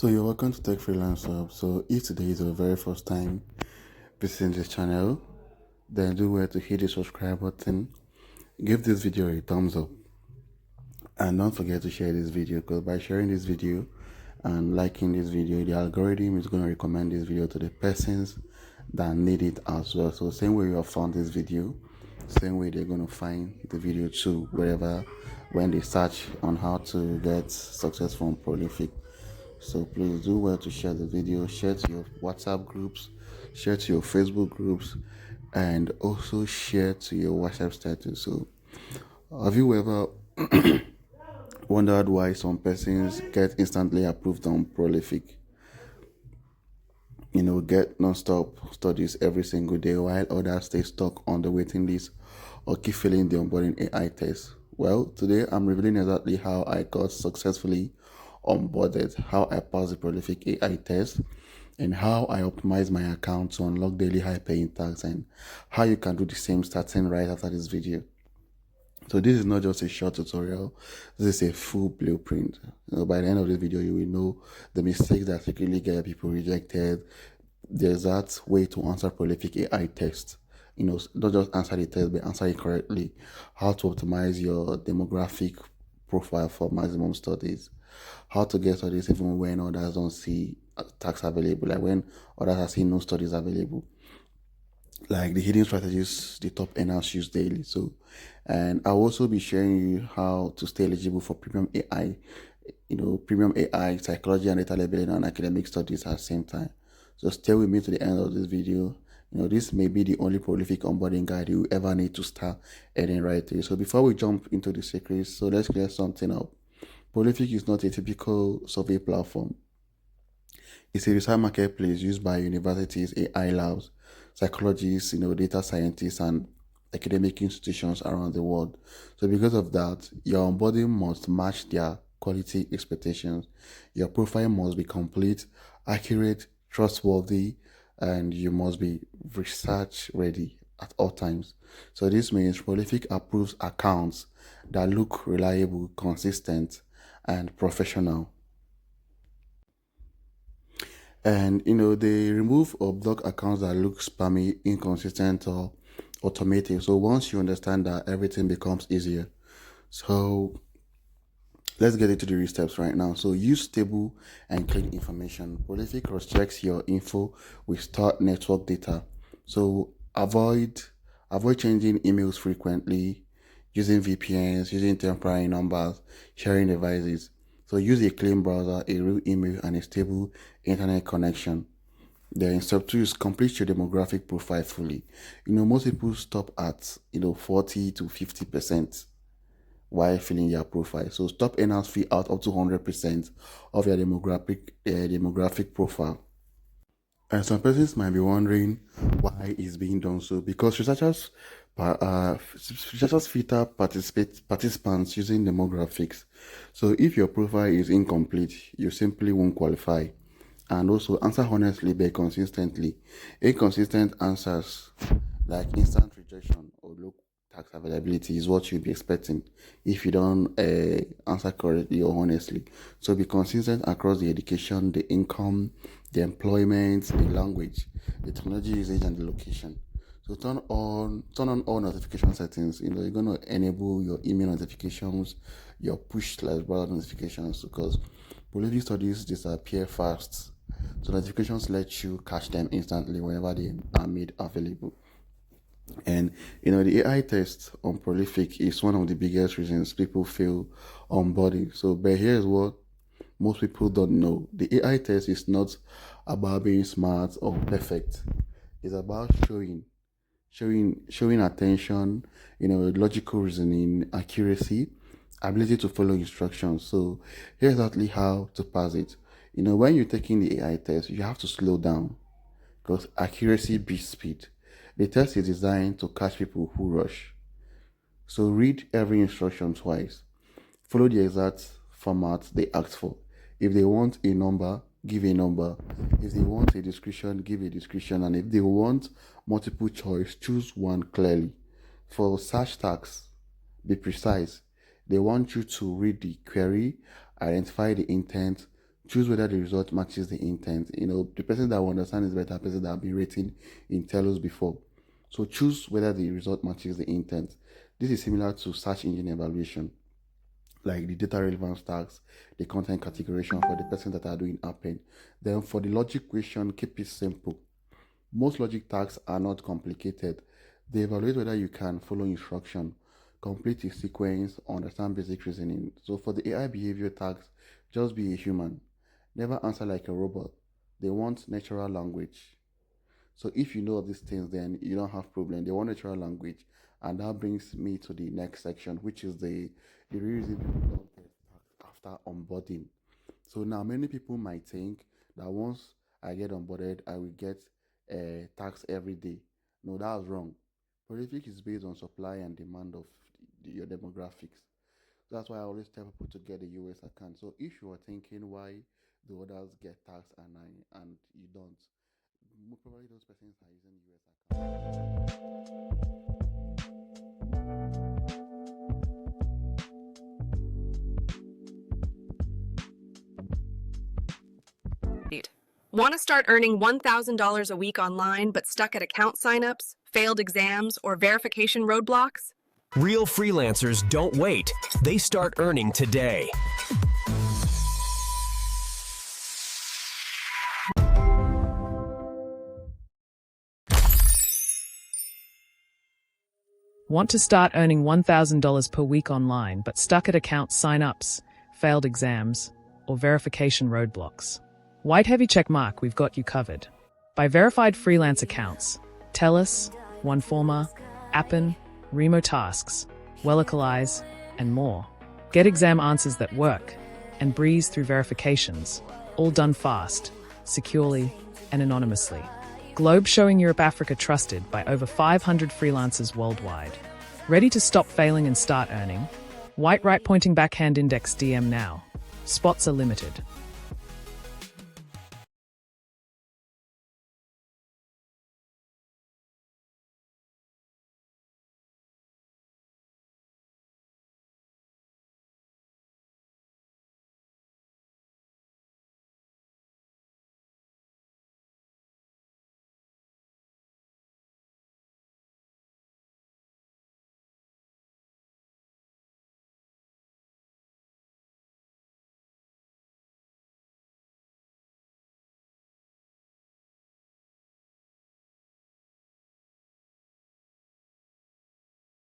So you're welcome to Tech Freelance Hub. So if today is your very first time visiting this channel, then do well to hit the subscribe button, give this video a thumbs up, and don't forget to share this video, because by sharing this video and liking this video, the algorithm is going to recommend this video to the persons that need it as well. So same way you have found this video, same way they're going to find the video too, wherever when they search on how to get successful and prolific. So please do well to share the video, share to your WhatsApp groups, share to your Facebook groups, and also share to your WhatsApp status. So have you ever wondered why some persons get instantly approved on prolific? Get non-stop studies every single day, while others stay stuck on the waiting list or keep failing the onboarding AI test. Well, today I'm revealing exactly how I got successfully onboarded, how I passed the prolific AI test, and how I optimized my account to unlock daily high-paying tasks, and how you can do the same starting right after this video. So this is not just a short tutorial, this is a full blueprint. By the end of this video, you will know the mistakes that frequently get people rejected, the exact way to answer prolific AI test. Not just answer the test, but answer it correctly. How to optimize your demographic profile for maximum studies. How to get studies even when others don't see tax available, like when others are seeing no studies available, like the hidden strategies the top earners use daily. So, and I'll also be sharing you how to stay eligible for premium AI, premium AI, psychology and data labeling and academic studies at the same time. So stay with me to the end of this video. This may be the only prolific onboarding guide you ever need to start earning right away. So before we jump into the secrets, so let's clear something up. Prolific is not a typical survey platform. It's a research marketplace used by universities, AI labs, psychologists, data scientists, and academic institutions around the world. So because of that, your onboarding must match their quality expectations. Your profile must be complete, accurate, trustworthy, and you must be research ready at all times. So this means Prolific approves accounts that look reliable, consistent, and professional. And they remove or block accounts that look spammy, inconsistent, or automated. So once you understand that, everything becomes easier. So let's get into the real steps right now. So use stable and clean information. Prolific cross-checks your info with stored network data. So avoid changing emails frequently, using VPNs, using temporary numbers, sharing devices. So use a clean browser, a real email, and a stable internet connection. Then step 2 is complete your demographic profile fully. Most people stop at 40 to 50% while filling their profile. So top earners fill out up to 100% of your demographic profile. And some persons might be wondering why it's being done so, because researchers filter participants using demographics. So if your profile is incomplete, you simply won't qualify. And also answer honestly but consistently. Inconsistent answers like instant rejection or low tax availability is what you'll be expecting if you don't answer correctly or honestly. So be consistent across the education, the income, the employment, the language, the technology usage, and the location. So turn on all notification settings. You're gonna enable your email notifications, your push browser notifications, because prolific studies disappear fast. So notifications let you catch them instantly whenever they are made available. And the AI test on prolific is one of the biggest reasons people fail onboarding. So, but here's what most people don't know: the AI test is not about being smart or perfect. It's about showing attention, logical reasoning, accuracy, ability to follow instructions. So here's exactly how to pass it. When you're taking the AI test, you have to slow down, because accuracy beats speed. The test is designed to catch people who rush. So read every instruction twice. Follow the exact format they asked for. If they want a number, give a number. If they want a description, give a description. And if they want multiple choice, choose one clearly. For search tags, be precise. They want you to read the query, identify the intent, Choose whether the result matches the intent. The person that will understand is better person that have been rating in Telos before. So choose whether the result matches the intent. This is similar to search engine evaluation, like the data relevance tags, the content categorization for the person that are doing append. Then for the logic question, keep it simple. Most logic tags are not complicated. They evaluate whether you can follow instruction, complete a sequence, understand basic reasoning. So for the AI behavior tags, just be a human. Never answer like a robot. They want natural language. So if you know these things, then you don't have problem. They want natural language. And that brings me to the next section, which is the reason people don't get tagged after onboarding. So now many people might think that once I get onboarded, I will get tax every day. No, that's wrong. Prolific is based on supply and demand of your demographics. That's why I always tell people to get a US account. So if you are thinking why the others get tax and you don't, probably those persons are using US account. Want to start earning $1,000 a week online but stuck at account signups, failed exams, or verification roadblocks? Real freelancers don't wait. They start earning today. Want to start earning $1,000 per week online but stuck at account signups, failed exams, or verification roadblocks? White heavy checkmark, we've got you covered. By verified freelance accounts, Telus, OneForma, Appen, Remo Tasks, Wellicalize, and more. Get exam answers that work and breeze through verifications, all done fast, securely, and anonymously. Globe showing Europe Africa trusted by over 500 freelancers worldwide. Ready to stop failing and start earning? White right pointing backhand index DM now. Spots are limited.